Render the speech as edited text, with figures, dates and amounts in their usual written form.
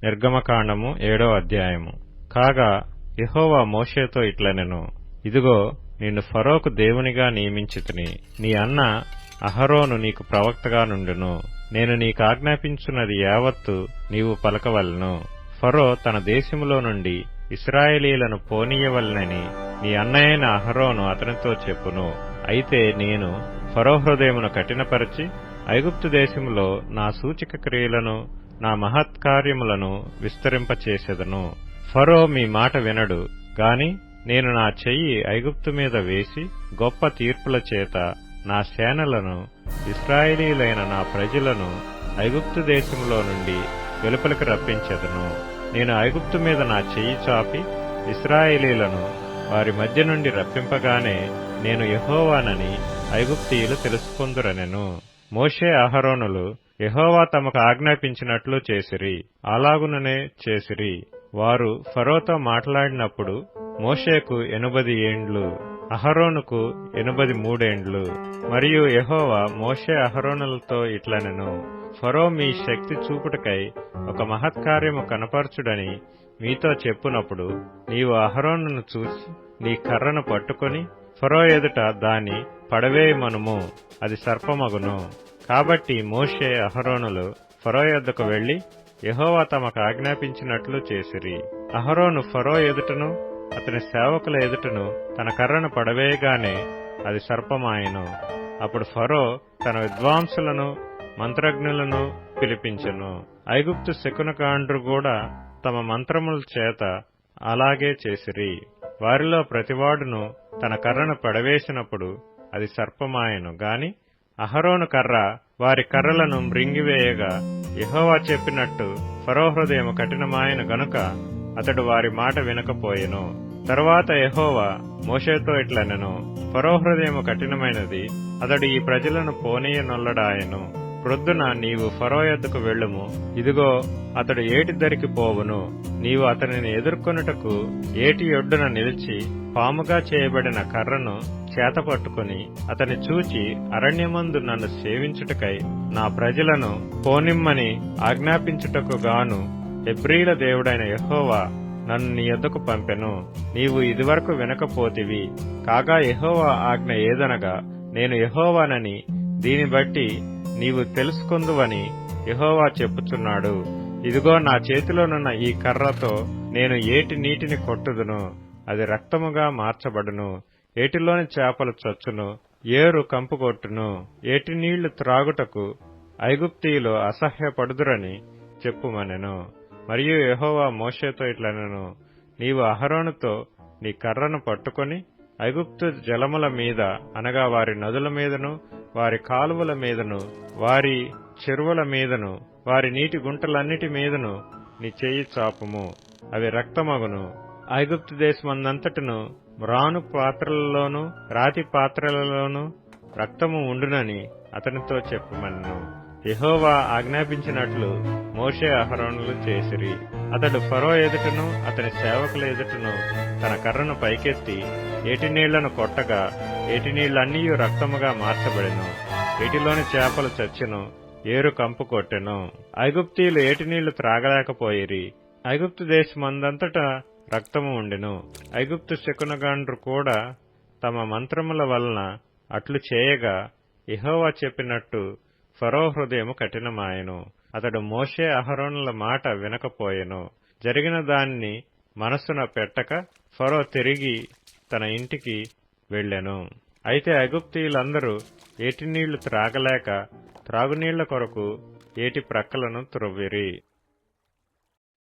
నిర్గమకాండము 7వ అధ్యాయము. కాగా యెహోవా మోషేతో ఇట్లనెను, ఇదిగో నిన్ను ఫరోకు దేవునిగా నియమించితిని. నీ అన్న అహరోను నీకు ప్రవక్తగా నుండును. నేను నీకాజ్ఞాపించున్నది యావత్తు నీవు పలకవలెను. ఫరో తన దేశములో నుండి ఇశ్రాయేలీయులను పోనీయవలెనని నీ అన్నయైన అహరోను అతనితో చెప్పును. అయితే నేను ఫరో హృదయమును కఠినపరచి ఐగుప్తు దేశములో నా సూచక క్రియలను నా మహత్కార్యములను విస్తరింపచేసెదను. ఫరో మీ మాట వినడు గాని నేను నా చెయ్యి ఐగుప్తు మీద వేసి గొప్ప తీర్పుల చేత నా సేనలను ఇశ్రాయేలీయులైన నా ప్రజలను ఐగుప్తు దేశములో నుండి వెలుపలికి రప్పించెదను. నేను ఐగుప్తు మీద నా చెయ్యి చాపి ఇశ్రాయేలీయులను వారి మధ్య నుండి రప్పింపగానే నేను యెహోవానని ఐగుప్తీయులు తెలుసుకొందురనెను. మోషే అహరోనులు యెహోవా తమకు ఆజ్ఞాపించినట్లు చేసిరి, అలాగుననే చేసిరి. వారు ఫరోతో మాట్లాడినప్పుడు మోషేకు 80 ఏండ్లు, అహరోనుకు 83 ఏండ్లు. మరియు యెహోవా మోషే అహరోనులతో ఇట్లనెను, ఫరో మీ శక్తి చూపుటకై ఒక మహత్కార్యము కనపరచుడని మీతో చెప్పునప్పుడు నీవు అహరోనును చూసి నీ కర్రను పట్టుకొని ఫరో ఎదుట దాన్ని పడవేయమనుము, అది సర్పమగును. కాబట్టి మోషే అహరోనులు ఫరో యొద్దకు వెళ్లి యెహోవా తమకు ఆజ్ఞాపించినట్లు చేసిరి. అహరోను ఫరో ఎదుటను అతని సేవకుల ఎదుటను తన కర్రను పడవేయగానే అది సర్పమాయెను. అప్పుడు ఫరో తన విద్వాంసులను మంత్రజ్ఞులను పిలిపించెను. ఐగుప్తు శకునగాండ్రు కూడా తమ మంత్రముల చేత అలాగే చేసిరి. వారిలో ప్రతివాడును తన కర్రను పడవేసినప్పుడు అది సర్పమాయెను గాని అహరోను కర్ర వారి కర్రలను మృంగివేయగా యెహోవా చెప్పినట్టు ఫరో హృదయము కఠినమాయెను గనుక అతడు వారి మాట వినకపోయెను. తరువాత యెహోవా మోషేతో ఇట్లనెను, ఫరో హృదయము కఠినమైనది, అతడు ఈ ప్రజలను పోనీయనొల్లడాయెను. ప్రొద్దున నీవు ఫరో యొద్దకు వెళ్ళుము, ఇదిగో అతడు ఏటి దరికి పోవును. నీవు అతనిని ఎదుర్కొనుటకు ఏటి ఒడ్డున నిలిచి పాముగా చేయబడిన కర్రను చేతపట్టుకుని అతని చూచి అరణ్యమందు నన్ను సేవించుటకై నా ప్రజలను పోనిమ్మని ఆజ్ఞాపించుటకు గాను హెబ్రీల దేవుడైన యెహోవా నన్ను నీ యొద్దకు పంపెను. నీవు ఇదివరకు వినకపోతివి. కాగా యెహోవా ఆజ్ఞ ఏదనగా నేను యెహోవానని దీని బట్టి నీవు తెలుసుకొందువని యెహోవా చెప్పుచున్నాడు. ఇదిగో నా చేతిలోనున్న ఈ కర్రతో నేను ఏటి నీటిని కొట్టుదును, అది రక్తముగా మార్చబడును. ఏటిలోని చేపలు చచ్చును, ఏరు కంపుకొట్టును. ఏటి నీళ్లు త్రాగుటకు ఐగుప్తీయులు అసహ్యపడుదురని చెప్పుమనెను. మరియు యెహోవా మోషేతో ఇట్లనెను, నీవు అహరోనుతో నీ కర్రను పట్టుకొని ఐగుప్తు జలముల మీద అనగా వారి నదుల మీదను వారి కాలువల మీదను వారి చెరువుల మీదను వారి నీటి గుంటలన్నిటి మీదను నీ చెయ్యి చాపుము, అవి రక్తమగును. ఐగుప్తు దేశమందంతటను మ్రాను పాత్రలలోను రాతి పాత్రలలోను రక్తము ఉండునని అతనితో చెప్పుమనెను. యెహోవా ఆజ్ఞాపించినట్లు మోషే అహరోనులు చేసిరి. అతడు ఫరో ఎదుటను అతని సేవకుల ఎదుటను తన కర్రను పైకెత్తి ఏటి నీళ్లను కొట్టగా ఏటి నీళ్లన్నీయు రక్తముగా మార్చబడెను. ఏటిలోని చేపలు చచ్చెను, ఏరు కంపు కొట్టెను. ఐగుప్తీయులు ఏటి నీళ్లు త్రాగలేకపోయిరి. ఐగుప్తు దేశమందంతటా రక్తము ఉండెను. ఐగుప్తు శకునగాండ్రు కూడా తమ మంత్రముల వలన అట్లు చేయగా యెహోవా చెప్పినట్టు ఫరో హృదయము కఠినమాయెను. అతడు మోషే అహరోనుల మాట వినకపోయెను. జరిగిన దానిని మనస్సున పెట్టక ఫరో తిరిగి తన ఇంటికి వెళ్ళెను. అయితే ఐగుప్తీయులందరూ ఏటి నీళ్లు త్రాగలేక త్రాగునీళ్ల కొరకు ఏటి ప్రక్కలను త్రొవ్విరి.